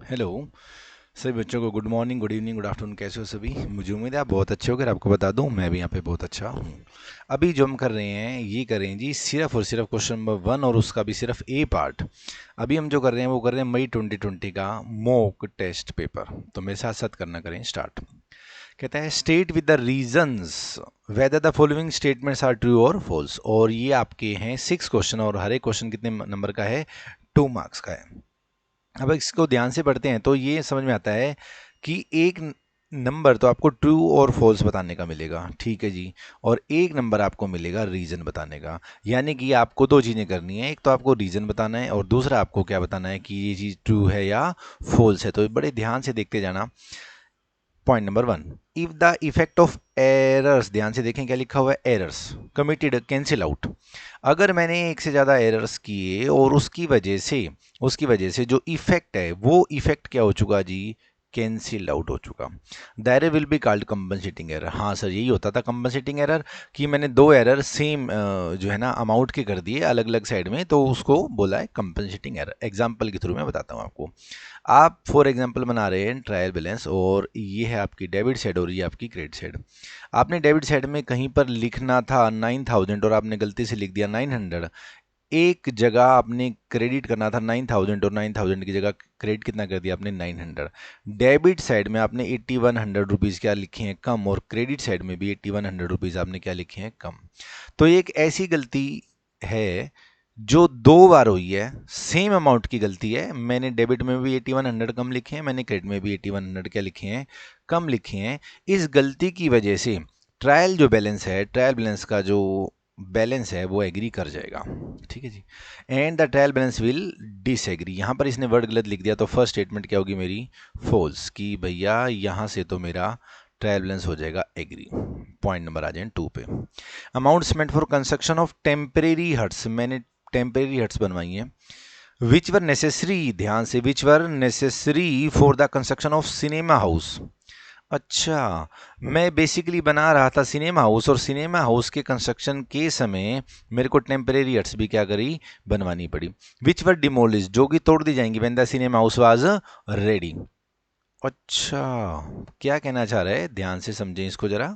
Hello सभी बच्चों को good morning, good evening, good afternoon. कैसे हो सभी? मुझे उम्मीद है आप बहुत अच्छे हो। अगर आपको बता दूं, मैं भी यहाँ पे बहुत अच्छा हूँ। अभी जो हम कर रहे हैं ये कर रहे हैं जी सिर्फ और सिर्फ क्वेश्चन नंबर 1 और उसका भी सिर्फ ए पार्ट। अभी हम जो कर रहे हैं वो कर रहे हैं मई 2020 का मॉक टेस्ट पेपर। तो मेरे साथ साथ करना करें स्टार्ट। कहता है state with the reasons whether the following statements are true और फॉल्स। और ये आपके हैं 6 क्वेश्चन और हर एक क्वेश्चन कितने नंबर का है? 2 मार्क्स का है। अब इसको ध्यान से पढ़ते हैं तो ये समझ में आता है कि एक नंबर तो आपको ट्रू और फॉल्स बताने का मिलेगा, ठीक है जी। और एक नंबर आपको मिलेगा रीजन बताने का। यानी कि आपको दो चीज़ें करनी है, एक तो आपको रीजन बताना है और दूसरा आपको क्या बताना है कि ये चीज़ ट्रू है या फॉल्स है। तो बड़े ध्यान से देखते जाना। Point number 1, if the effect of errors, ध्यान से देखें क्या लिखा हुआ है, एरर्स कमिटेड कैंसिल आउट। अगर मैंने एक से ज़्यादा एरर्स किए और उसकी वजह से जो इफेक्ट है वो इफेक्ट क्या हो चुका जी? कैंसिल आउट हो चुका। The error will be called compensating error. हाँ सर, यही होता था कंपनसेटिंग एरर कि मैंने दो एरर सेम जो है ना अमाउंट के कर दिए अलग अलग साइड में, तो उसको बोला है कंपनसेटिंग एरर। एग्जाम्पल के थ्रू मैं बताता हूँ आपको। आप फॉर एग्जांपल बना रहे हैं ट्रायल बैलेंस और ये है आपकी डेबिट साइड और ये आपकी क्रेडिट साइड। आपने डेबिट साइड में कहीं पर लिखना था 9000 और आपने गलती से लिख दिया 900। एक जगह आपने क्रेडिट करना था 9000 और 9000 की जगह क्रेडिट कितना कर दिया आपने? 900। डेबिट साइड में आपने 8100 रुपीज़ क्या लिखे हैं? कम। और क्रेडिट साइड में भी 8100 रुपीज़ आपने क्या लिखे हैं? कम। तो ये एक ऐसी गलती है जो दो बार हुई है, सेम अमाउंट की गलती है। मैंने डेबिट में भी 8100 कम लिखे हैं, मैंने क्रेडिट में भी 8100 क्या लिखे हैं? कम लिखे हैं। इस गलती की वजह से ट्रायल जो बैलेंस है, ट्रायल बैलेंस का जो बैलेंस है वो एग्री कर जाएगा, ठीक है जी। And the trial balance will disagree. यहाँ पर इसने वर्ड गलत लिख दिया तो फर्स्ट स्टेटमेंट क्या होगी मेरी? फॉल्स। कि भैया यहाँ से तो मेरा ट्रायल बैलेंस हो जाएगा एग्री। पॉइंट नंबर आ जाए 2 पे। Amount meant for construction of temporary huts, मैंने टेम्परेरी हट्स बनवाई हैं। विच वर नेसेसरी, ध्यान से, which were necessary for the construction of cinema house. अच्छा, मैं बेसिकली बना रहा था सिनेमा हाउस और सिनेमा हाउस के कंस्ट्रक्शन के समय मेरे को टेम्परेरी हट्स भी क्या करी? बनवानी पड़ी। विच वर डिमोलिश, जो कि तोड़ दी जाएंगी when the cinema house was ready. अच्छा, क्या कहना चाह रहा है? ध्यान से समझें इसको जरा।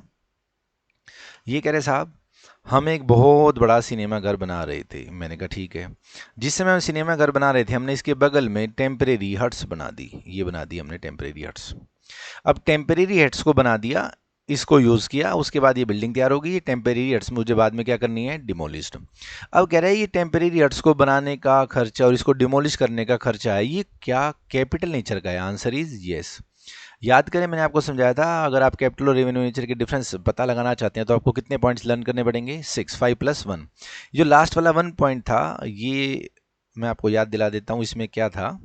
ये कह रहे साहब, हम एक बहुत बड़ा सिनेमा घर बना रहे थे। मैंने कहा ठीक है। जिस समय हम सिनेमा घर बना रहे थे हमने इसके बगल में टेम्परेरी हट्स बना दी। ये बना दी हमने टेम्परेरी हट्स। अब टेम्परेरी हट्स को बना दिया, इसको यूज़ किया, उसके बाद ये बिल्डिंग तैयार होगी। ये टेम्परेरी हट्स मुझे बाद में क्या करनी है? डिमोलिश्ड। अब कह रहा है ये टेम्परेरी हट्स को बनाने का खर्चा और इसको डिमोलिश करने का खर्चा है, ये क्या कैपिटल नेचर का है? Answer is yes. याद करें मैंने आपको समझाया था, अगर आप कैपिटल और रेवेन्यू नेचर के डिफरेंस पता लगाना चाहते हैं तो आपको कितने पॉइंट्स लर्न करने पड़ेंगे? 6, 5 + 1। जो लास्ट वाला 1 पॉइंट था ये मैं आपको याद दिला देता हूँ। इसमें क्या था?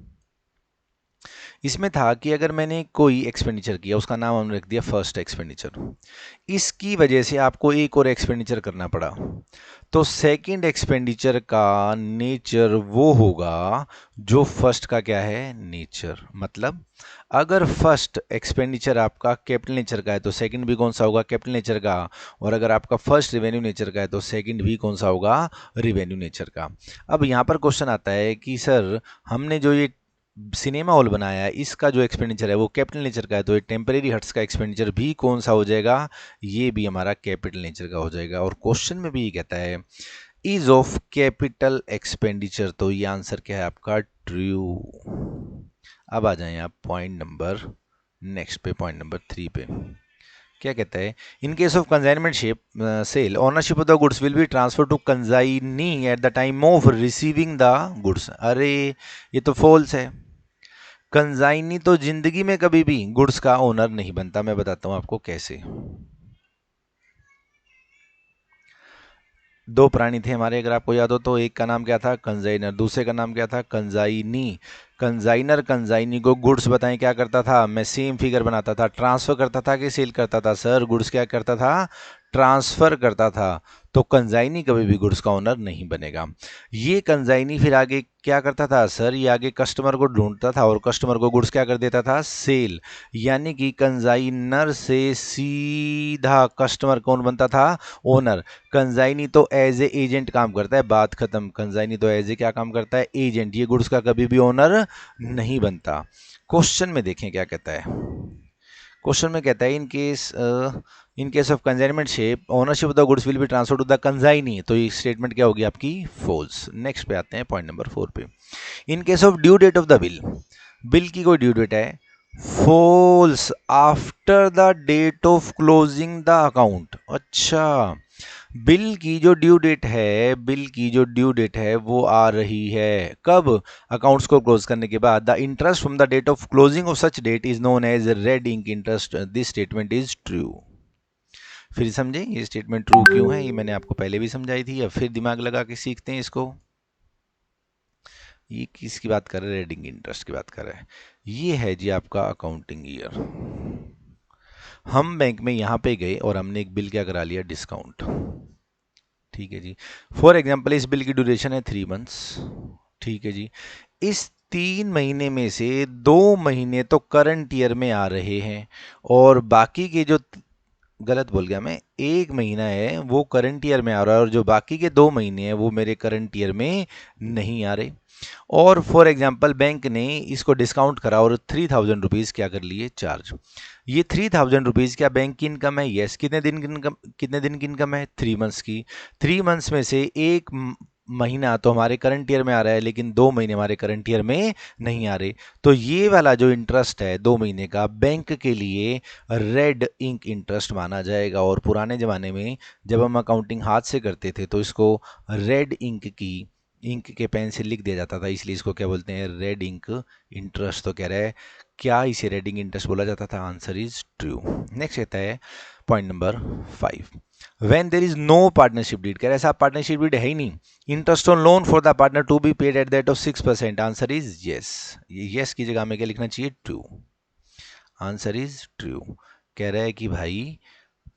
इसमें था कि अगर मैंने कोई एक्सपेंडिचर किया, उसका नाम हमने रख दिया फर्स्ट एक्सपेंडिचर, इसकी वजह से आपको एक और एक्सपेंडिचर करना पड़ा, तो सेकंड एक्सपेंडिचर का नेचर वो होगा जो फर्स्ट का क्या है? नेचर। मतलब अगर फर्स्ट एक्सपेंडिचर आपका कैपिटल नेचर का है तो सेकंड भी कौन सा होगा? कैपिटल नेचर का। और अगर आपका फर्स्ट रिवेन्यू नेचर का है तो सेकंड भी कौन सा होगा? रिवेन्यू नेचर का। अब यहाँ पर क्वेश्चन आता है कि सर हमने जो ये सिनेमा हॉल बनाया है इसका जो एक्सपेंडिचर है वो कैपिटल नेचर का है, तो ये टेम्परेरी हट्स का एक्सपेंडिचर भी कौन सा हो जाएगा? ये भी हमारा कैपिटल नेचर का हो जाएगा। और क्वेश्चन में भी ये कहता है इज ऑफ कैपिटल एक्सपेंडिचर, तो ये आंसर क्या है आपका? ट्रू। अब आ जाएं आप पॉइंट नंबर नेक्स्ट पे, पॉइंट नंबर 3 पे। क्या कहता है? In case of consignment ship sale, ownership of the goods will be transfer to consignee at the time of receiving the goods. अरे ये तो फॉल्स है। कंसाइनी तो जिंदगी में कभी भी गुड्स का ओनर नहीं बनता। मैं बताता हूं आपको कैसे। दो प्राणी थे हमारे, अगर आपको याद हो तो। एक का नाम क्या था? कंजाइनर। दूसरे का नाम क्या था? कंजाइनी। कंजाइनर कंजाइनी को गुड्स बताएं क्या करता था? मैं सेम फिगर बनाता था। ट्रांसफर करता था कि सेल करता था? सर गुड्स क्या करता था? ट्रांसफर करता था तो कंजाइनी कभी भी गुड्स का ओनर नहीं बनेगा। ये कंजाइनी फिर आगे क्या करता था सर, ये आगे कस्टमर को ढूंढता था और कस्टमर को गुड्स क्या कर देता था, सेल। यानी कि कंजाइनर से सीधा कस्टमर कौन बनता था, ओनर। कंजाइनी तो एज ए एजेंट काम करता है, बात खत्म। कंजाइनी तो एज ए क्या काम करता है, एजेंट। ये गुड्स का कभी भी ओनर नहीं बनता। क्वेश्चन में देखें क्या कहता है। क्वेश्चन में कहता है in case of consignment shape ownership of the goods will be transfer to the consignee. तो ये स्टेटमेंट क्या होगी आपकी, फॉल्स। नेक्स्ट पे आते हैं पॉइंट नंबर 4 पे। In case of due date of the bill, bill की कोई ड्यू डेट है, false after the date of closing the account. अच्छा, बिल की जो ड्यू डेट है, बिल की जो ड्यू डेट है वो आ रही है कब, अकाउंट्स को क्लोज करने के बाद। The interest from the date of closing of such date is known as red ink interest. This statement is true. फिर समझे ये स्टेटमेंट ट्रू क्यों है, ये मैंने आपको पहले भी समझाई थी, या फिर दिमाग लगा के सीखते हैं इसको। ये किसकी बात कर रहे हैं, रेडिंग इंटरेस्ट की बात कर रहे हैं। ये है जी आपका अकाउंटिंग ईयर। हम बैंक में यहां पे गए और हमने एक बिल क्या करा लिया, डिस्काउंट। ठीक है जी। फॉर एग्जाम्पल इस बिल की ड्यूरेशन है 3 मंथ्स। ठीक है जी। इस 3 महीने में से 2 महीने तो करंट ईयर में आ रहे हैं और बाकी के जो, गलत बोल गया मैं, 1 महीना है वो करंट ईयर में आ रहा है और जो बाकी के 2 महीने हैं वो मेरे करंट ईयर में नहीं आ रहे। और फॉर एग्जांपल बैंक ने इसको डिस्काउंट करा और 3000 रुपीज़ क्या कर लिए, चार्ज। ये 3000 रुपीज़ क्या बैंक की इनकम है, यस। कितने दिन की इनकम, कितने दिन की इनकम है, 3 मंथ्स की। 3 मंथ्स में से एक महीना तो हमारे करंट ईयर में आ रहा है लेकिन 2 महीने हमारे करंट ईयर में नहीं आ रहे। तो ये वाला जो इंटरेस्ट है 2 महीने का, बैंक के लिए रेड इंक इंटरेस्ट माना जाएगा। और पुराने ज़माने में जब हम अकाउंटिंग हाथ से करते थे तो इसको रेड इंक के पेन से लिख दिया जाता था, इसलिए इसको क्या बोलते हैं, रेड इंक इंटरेस्ट। तो कह रहा है क्या इसे रेड इंक इंटरेस्ट बोला जाता था, आंसर इज ट्रू। नेक्स्ट कहता है point number 5, when there is no partnership deed. कह रहा है साहब पार्टनरशिप डीड है ही नहीं, interest on loan for the partner to be paid at that of 6%। Answer is yes. Yes की जगह में क्या लिखना चाहिए, ट्रू। Answer is true. कह रहा है कि भाई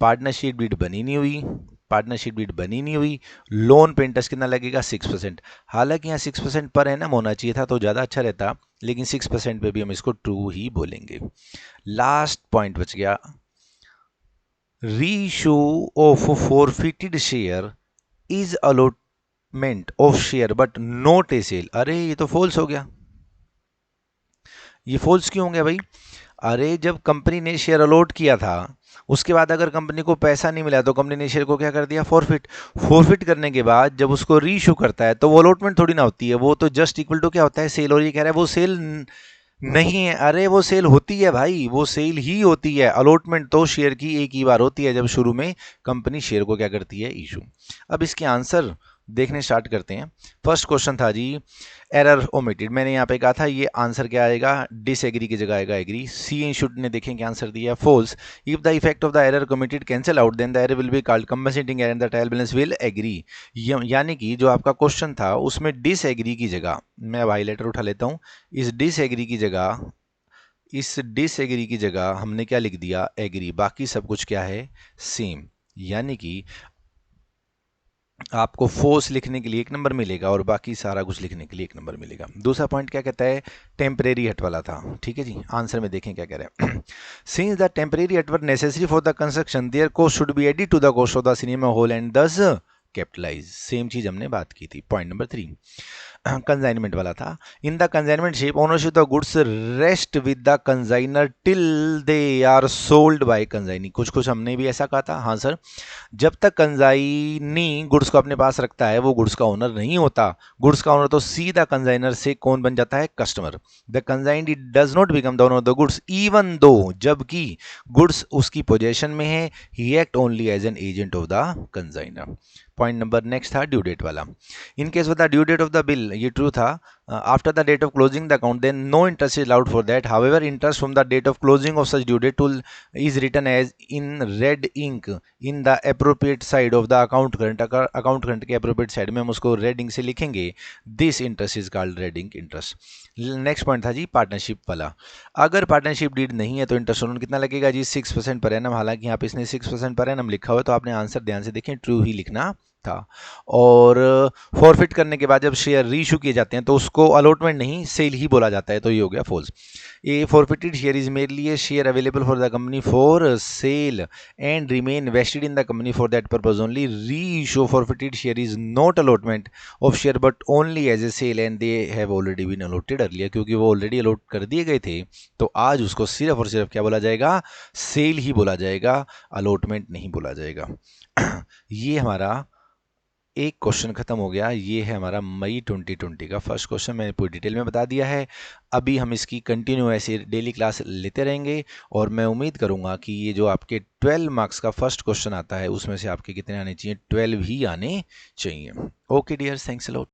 पार्टनरशिप डीड बनी नहीं हुई, पार्टनरशिप डीड बनी नहीं हुई, लोन पे इंटरेस्ट कितना लगेगा, 6%। हालांकि यहाँ 6% पर एनम होना चाहिए था तो ज़्यादा अच्छा रहता, लेकिन 6% पे भी हम इसको ट्रू ही बोलेंगे। लास्ट पॉइंट बच गया, reissue of forfeited share is allotment of share but not a sale. अरे ये तो फॉल्स हो गया। ये फॉल्स क्यों हो गया भाई, अरे जब कंपनी ने शेयर अलॉट किया था उसके बाद अगर कंपनी को पैसा नहीं मिला तो कंपनी ने शेयर को क्या कर दिया, फॉरफिट। फॉरफिट करने के बाद जब उसको रीइश्यू करता है तो वो अलॉटमेंट थोड़ी ना होती है, वो तो जस्ट इक्वल टू क्या होता है, सेल। और ये कह रहा है वो सेल नहीं है। अरे वो सेल होती है भाई, वो सेल ही होती है। अलॉटमेंट तो शेयर की एक ही बार होती है जब शुरू में कंपनी शेयर को क्या करती है, इशू। अब इसके आंसर देखने स्टार्ट करते हैं। फर्स्ट क्वेश्चन था जी एरर ओमिटेड, मैंने यहाँ पे कहा था ये आंसर क्या आएगा, डिसएग्री की जगह आएगा एग्री। सी इंस्टीट्यूट ने देखें क्या आंसर दिया, false. If the effect of the error committed cancel out then the error will be called compensating error and the trial balance will agree. यानी कि जो आपका क्वेश्चन था उसमें डिसएग्री की जगह, मैं अब हाईलाइटर उठा लेता हूँ, इस डिसएग्री की जगह हमने क्या लिख दिया, एग्री। बाकी सब कुछ क्या है, सेम। यानी कि आपको फोर्स लिखने के लिए 1 नंबर मिलेगा और बाकी सारा कुछ लिखने के लिए 1 नंबर मिलेगा। दूसरा पॉइंट क्या कहता है, टेम्परेरी हट वाला था। ठीक है जी, आंसर में देखें क्या कह रहे हैं। Since the temporary hut were necessary for the construction their cost should be added to the cost of the cinema hall and thus capitalise. Same चीज हमने बात की थी। पॉइंट नंबर 3 कंसाइनमेंट वाला था। In the consignment ship ownership of goods rest with the consignor till they are sold by consignee. कुछ कुछ हमने भी ऐसा कहा था, हाँ सर। जब तक कंसाइनी गुड्स को अपने पास रखता है वो गुड्स का ओनर नहीं होता। गुड्स का ओनर तो सीधा कंसाइनर से कौन बन जाता है, customer. The consignee does not become the owner of the goods even though, जबकि गुड्स उसकी पोजेशन में है, he act only as an agent of the consignor. Point number next था ड्यू डेट वाला। In case of the due date of the bill ये true था। After the date of closing the account then no interest is allowed for that, however interest from the date of closing of such due date to is written as in red ink in the appropriate side of the account current. Account current के appropriate side में हम उसको red ink से लिखेंगे, this interest is called red ink interest. Next point था जी partnership वाला। अगर पार्टनरशिप डीड नहीं है तो इंटरेस्ट ऑन कितना लगेगा जी 6% पर एनम। हालांकि यहाँ पे इसने 6% पर एनम लिखा हुआ है, तो आपने आंसर ध्यान से देखें ट्रू ही लिखना था। और फॉरफिट करने के बाद जब शेयर रीइशू किए जाते हैं तो उसको अलॉटमेंट नहीं सेल ही बोला जाता है, तो ये हो गया false. A forfeited share is merely a share available for the company for sale and remain vested in the company for that purpose only. Reissue forfeited share is not allotment of share but only as a sale and they have already been allotted earlier, क्योंकि वो already allot कर दिए गए थे, तो आज उसको सिर्फ और सिर्फ क्या बोला जाएगा, सेल ही बोला जाएगा, अलॉटमेंट नहीं बोला जाएगा। ये हमारा एक क्वेश्चन खत्म हो गया। ये है हमारा मई 2020 का फर्स्ट क्वेश्चन, मैंने पूरी डिटेल में बता दिया है। अभी हम इसकी कंटिन्यू ऐसे डेली क्लास लेते रहेंगे और मैं उम्मीद करूंगा कि ये जो आपके 12 मार्क्स का फर्स्ट क्वेश्चन आता है उसमें से आपके कितने आने चाहिए, 12 ही आने चाहिए। Okay dear, thanks a lot.